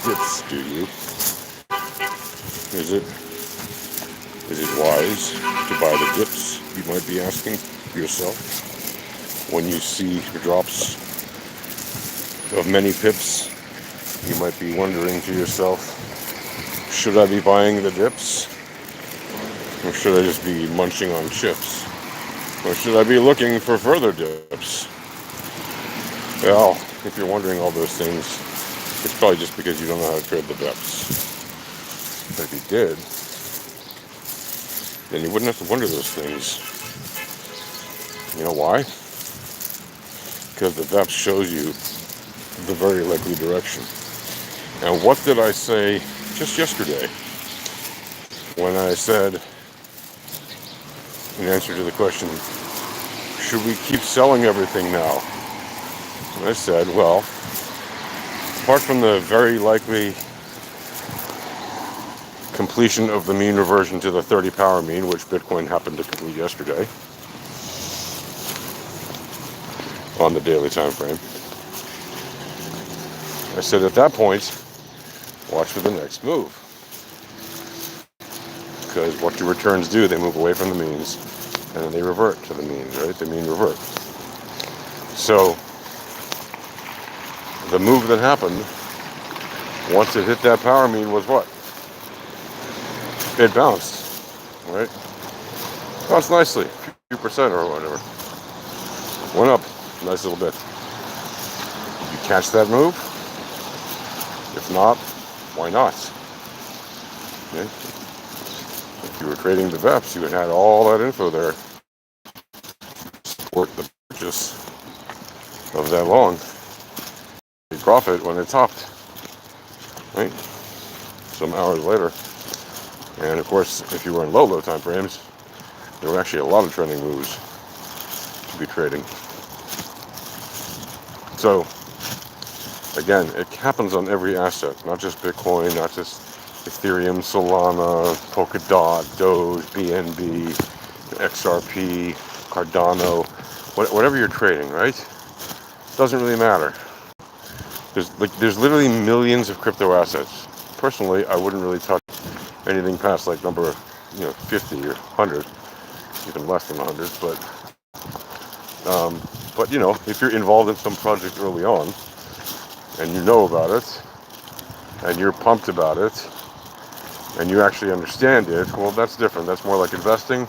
dips, do you? Is it wise to buy the dips, you might be asking yourself, when you see drops of many pips? You might be wondering to yourself, should I be buying the dips? Or should I just be munching on chips? Or should I be looking for further dips? Well, if you're wondering all those things, it's probably just because you don't know how to trade the dips. But if you did, then you wouldn't have to wonder those things. You know why? Because the depth shows you the very likely direction. And what did I say just yesterday when I said, in answer to the question, should we keep selling everything now? And I said, well, apart from the very likely completion of the mean reversion to the 30 power mean, which Bitcoin happened to complete yesterday on the daily time frame, I said at that point, watch for the next move. Because what do returns do? They move away from the means and then they revert to the means, right? The mean revert. So the move that happened once it hit that power mean was what? It bounced, right? Bounced nicely, a few percent or whatever. Went up a nice little bit. Did you catch that move? If not, why not? Okay. If you were trading the VEPs, you had all that info there to support the purchase of that long. You profit when it topped, right? Some hours later. And of course, if you were in low time frames, there were actually a lot of trending moves to be trading. So, again, it happens on every asset, not just Bitcoin, not just Ethereum, Solana, Polkadot, Doge, BNB, XRP, Cardano, whatever you're trading, right? Doesn't really matter. There's literally millions of crypto assets. Personally, I wouldn't really touch anything past like number 50 or 100, even less than 100. But if you're involved in some project early on and you know about it and you're pumped about it and you actually understand it, well, that's different. That's more like investing,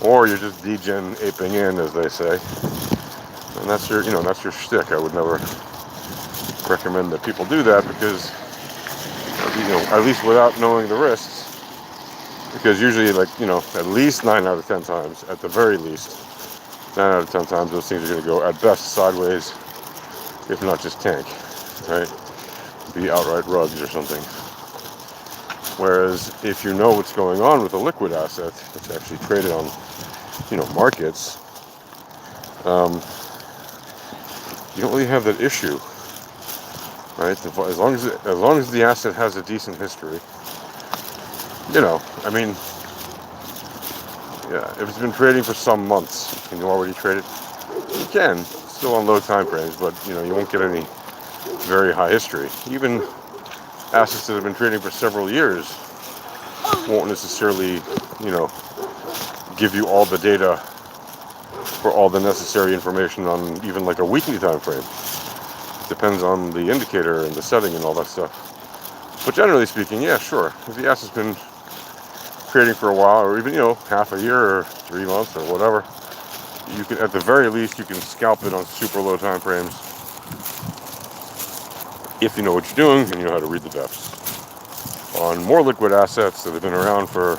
or you're just degen aping in, as they say, and that's your shtick. I would never recommend that people do that because at least without knowing the risks. Because usually, at least 9 out of 10 times, at the very least, 9 out of 10 times, those things are going to go at best sideways, if not just tank, right? Be outright rugs or something. Whereas if you know what's going on with a liquid asset that's actually traded on, markets, you don't really have that issue, right? As long as the asset has a decent history. If it's been trading for some months and you already trade it, you can, still on low time frames, but you won't get any very high history. Even assets that have been trading for several years won't necessarily, give you all the data for all the necessary information on even like a weekly time frame. Depends on the indicator and the setting and all that stuff. But generally speaking, yeah, sure. If the asset's been trading for a while, or even half a year or 3 months or whatever, you can, at the very least, you can scalp it on super low time frames if you know what you're doing and you know how to read the depths. On more liquid assets that have been around for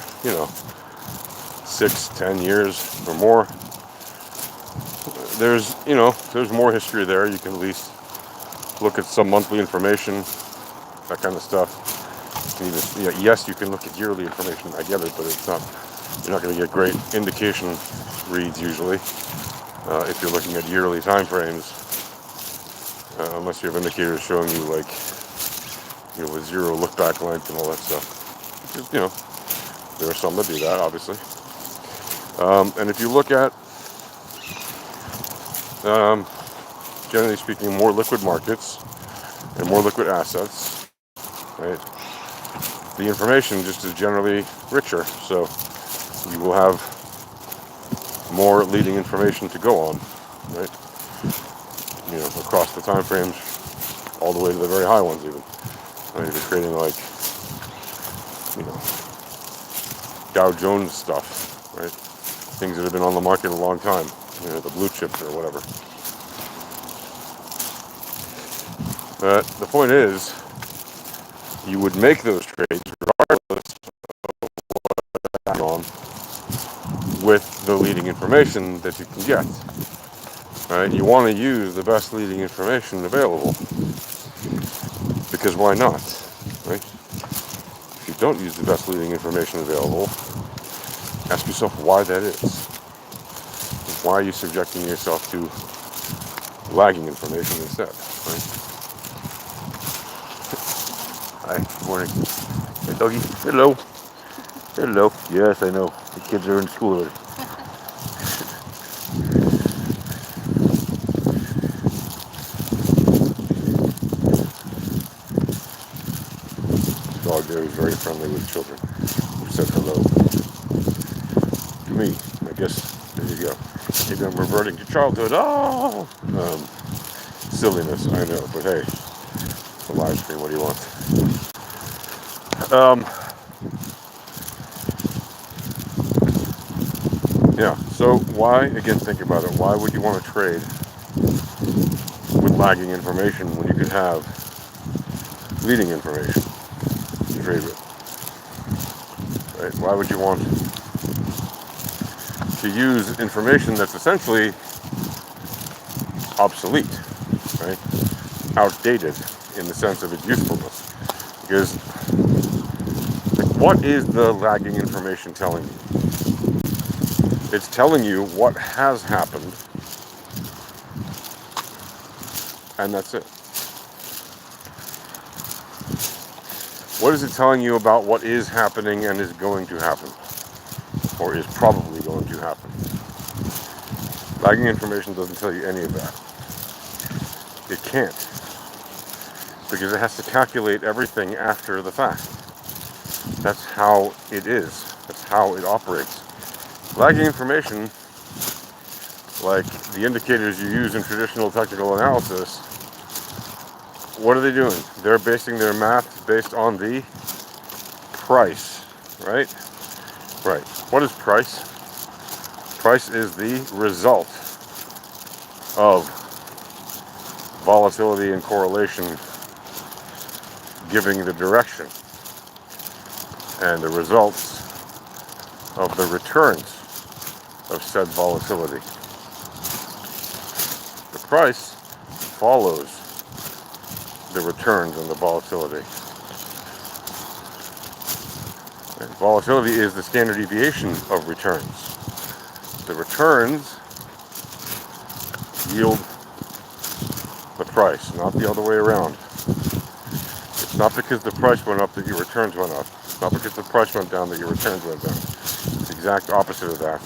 6-10 years or more, there's more history there. You can at least look at some monthly information, that kind of stuff. Yes, you can look at yearly information, I get it, but you're not going to get great indication reads usually if you're looking at yearly time frames, unless you have indicators showing you with zero look back length and all that stuff. There are some that do that, obviously. And if you look at, generally speaking, more liquid markets and more liquid assets, right? The information just is generally richer, so you will have more leading information to go on, right? Across the time frames, all the way to the very high ones even. Right? If you're trading like, Dow Jones stuff, right? Things that have been on the market a long time, the blue chips or whatever. But the point is, you would make those trades regardless of on with the leading information that you can get. Right? You want to use the best leading information available, because why not? Right? If you don't use the best leading information available, ask yourself why that is. Why are you subjecting yourself to lagging information instead? Right? Hi, good morning. Hey, doggy. Hello. Hello. Yes, I know. The kids are in school already. This dog there is very friendly with children. Who said hello to me. I guess there you go. Maybe I'm reverting to childhood. Oh, silliness. I know, but hey, it's a live stream. What do you want? Yeah. So why? Again, think about it. Why would you want to trade with lagging information when you could have leading information to trade with? Right? Why would you want to use information that's essentially obsolete, right? Outdated in the sense of its usefulness? Because what is the lagging information telling you? It's telling you what has happened, and that's it. What is it telling you about what is happening and is going to happen, or is probably going to happen? Lagging information doesn't tell you any of that. It can't, because it has to calculate everything after the fact. That's how it is. That's how it operates. Lagging information, like the indicators you use in traditional technical analysis, what are they doing? They're basing their math based on the price, right? Right. What is price? Price is the result of volatility and correlation giving the direction, and the results of the returns of said volatility. The price follows the returns and the volatility. And volatility is the standard deviation of returns. The returns yield the price, not the other way around. It's not because the price went up that your returns went up. It's not because the price went down that your returns went down. It's the exact opposite of that.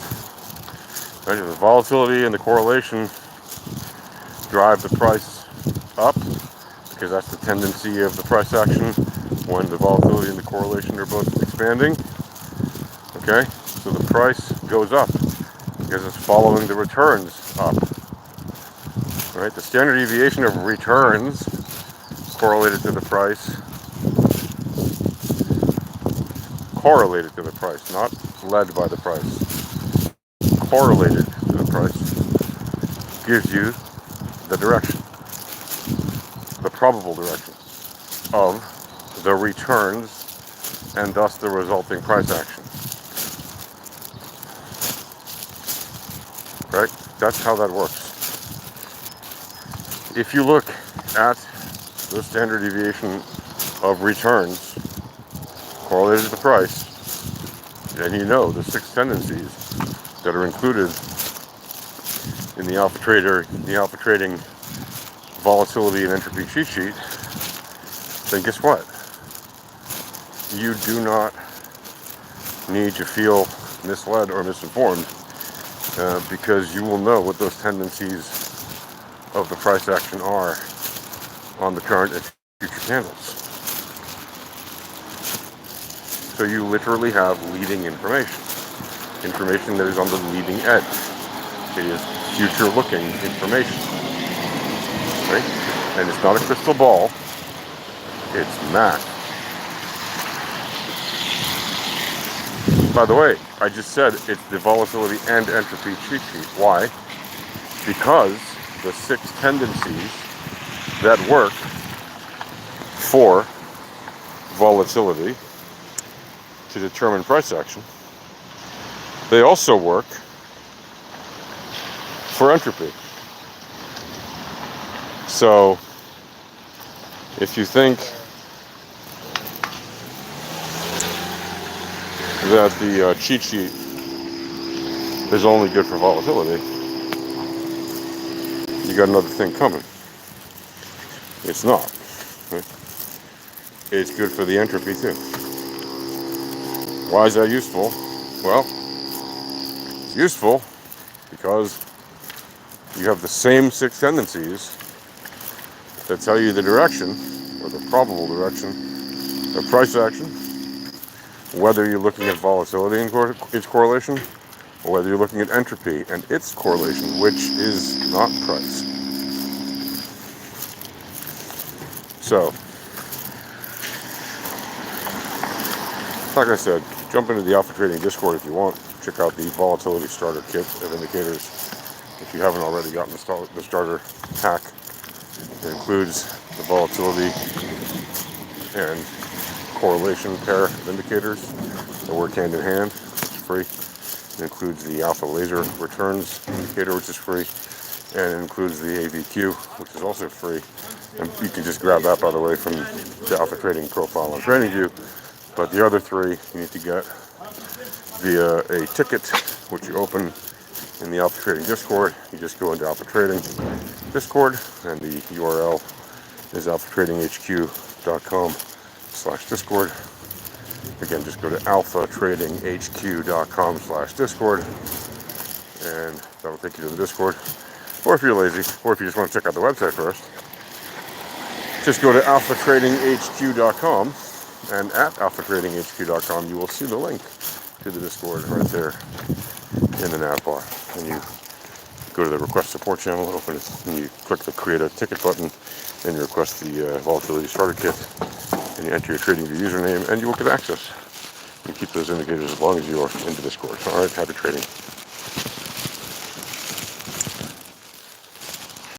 Right? The volatility and the correlation drive the price up, because that's the tendency of the price action when the volatility and the correlation are both expanding. Okay? So the price goes up because it's following the returns up. Right? The standard deviation of returns correlated to the price, not led by the price. Correlated to the price gives you the direction, the probable direction of the returns, and thus the resulting price action. Right? That's how that works. If you look at the standard deviation of returns correlated to the price, then you know the 6 tendencies that are included in the alpha trading volatility and entropy cheat sheet, then guess what? You do not need to feel misled or misinformed, because you will know what those tendencies of the price action are on the current and future candles. So you literally have leading information. Information that is on the leading edge. It is future-looking information. Right? And it's not a crystal ball. It's math. By the way, I just said it's the volatility and entropy cheat sheet. Why? Because the 6 tendencies that work for volatility to determine price action, they also work for entropy. So if you think that the cheat sheet is only good for volatility, you got another thing coming. It's not. It's good for the entropy too. Why is that useful? Well, it's useful because you have the same 6 tendencies that tell you the direction, or the probable direction, of price action, whether you're looking at volatility and its correlation, or whether you're looking at entropy and its correlation, which is not price. So, like I said, jump into the Alpha Trading Discord if you want. Check out the Volatility Starter Kit of indicators if you haven't already gotten the starter pack. It includes the volatility and correlation pair of indicators that work hand in hand, which is free. It includes the Alpha Laser Returns indicator, which is free. And it includes the AVQ, which is also free. And you can just grab that, by the way, from the Alpha Trading profile on TradingView. But the other 3 you need to get via a ticket, which you open in the Alpha Trading Discord. You just go into Alpha Trading Discord, and the URL is alphatradinghq.com/discord. Again, just go to alphatradinghq.com/discord, and that'll take you to the Discord. Or if you're lazy, or if you just want to check out the website first, just go to alphatradinghq.com, and at alphatradinghq.com you will see the link to the Discord right there in the nav bar. And you go to the request support channel, open it, and you click the create a ticket button, and you request the volatility starter kit, and you enter your TradingView username, and you will get access. You keep those indicators as long as you are in the Discord. All right, happy trading.